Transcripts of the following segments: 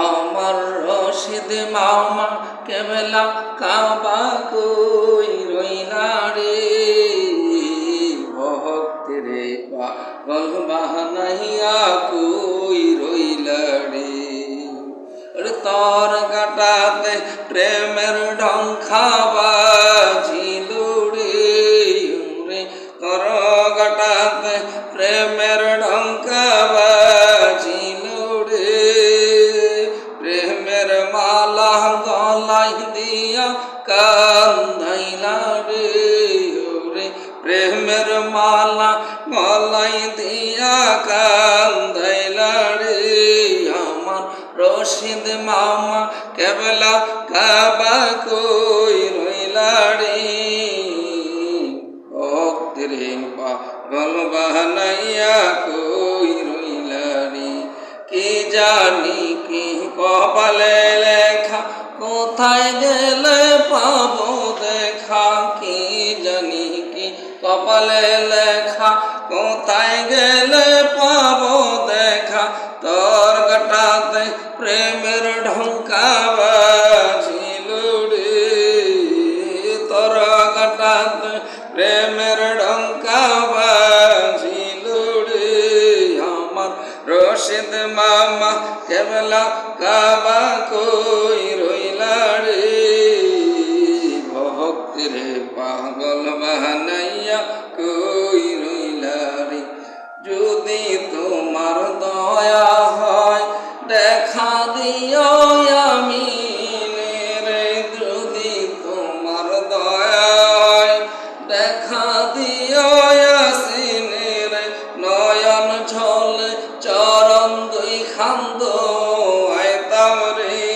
আমার রশিদ মামা কেবলা কাবা কই রইলা রে, ভক্তরে পাগল বাহানাইয়া কই রইলা রে। তর কাটাতে প্রেমের ডঙ্কা বাজিল রে, তর কাটাতে প্রেমের ডঙ্কা বাজিল রে। প্রেমের মালা গলাই দিয়া কান্দাইলা রে, প্রেমের মালা গলাই দিয়া কান্দাইলা রে। আমার রশিদ মামা কেবলা কাবা কই রইলা রে, ভক্তরে পাগল বাহানাইয়া কই রইলা রে। কি জানি কি কপালে লেখা, কোথায় গেলে পাবো দেখা। কি জানি কি কপালে লেখা, কোথায় গেলে পাবো দেখা। তোর কাটাতে প্রেমের ঢঙ্কা বাজিল রে, তোর কাটাতে প্রেমের ঢঙ্কা বাজিল রে। আমার রশিদ মামা কেবলা কাবা কই রইলা রে, ভক্তরে পাগল বাহানাইয়া কই রইলা রে। যদি তোমার দয়া হয় দেখা দিও আমিন রে, যদি তোমার দয়া হয় দেখা দিও ইয়াসিন রে। নয়ন ঝলে চরণ দুই খান্দ আইতাম রে,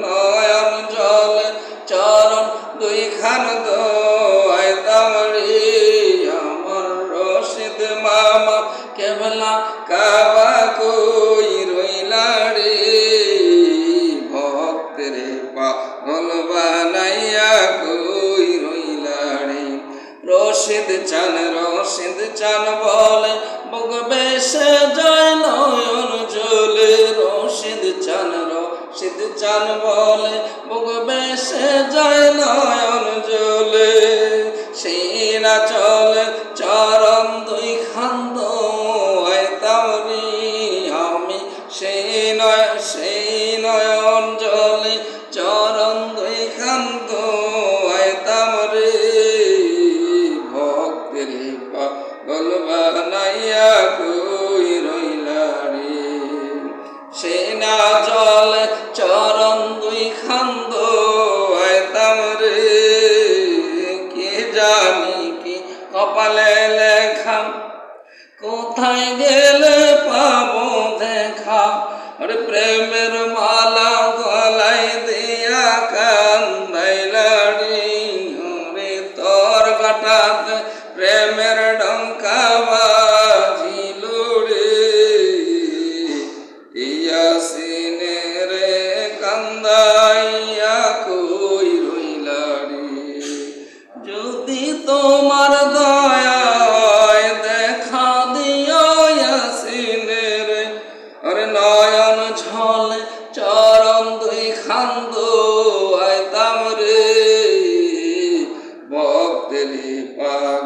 নয়ন ঝলে চরণ দুই খান্দ আইতাম রে। আমার রশিদ মামা কেবলা কাবা কই রইলা রে, ভক্তরে পাগল বানাইয়া কই রইলা রে। রশিদ চান বলে বুক বেশে যায় নয়ন জলে। রশিদ চান বলে বুক বেশে যায় নয়ন জলে। সেই না চলে চরণ দুই খান্দ আইতাম রে, আমি সেই নয়ন জলে চরণ দুই খান্দ আইতাম রে। ভক্তরে পাগল বানাইয়া কই রইলা রে, সে না জলে চরণ দুই খান্দ আইতাম রে। কে জানি কি কপালে লেখা, কোথায় গেলে পাবো দেখা। প্রেমের মালা গলাই দিয়া কান্দাইলা রে, তোর কাটাতে প্রেমের ডঙ্কা বাজিল রে। ইয়াসিন রে কান্দাইয়া কই রইলা রে, যদি তোমার দয়া হয় দেখা দিও ইয়াসিন রে। নয়ন ঝলে চরণ দুই খান্দ আইতাম রে, ভক্তরে পাগল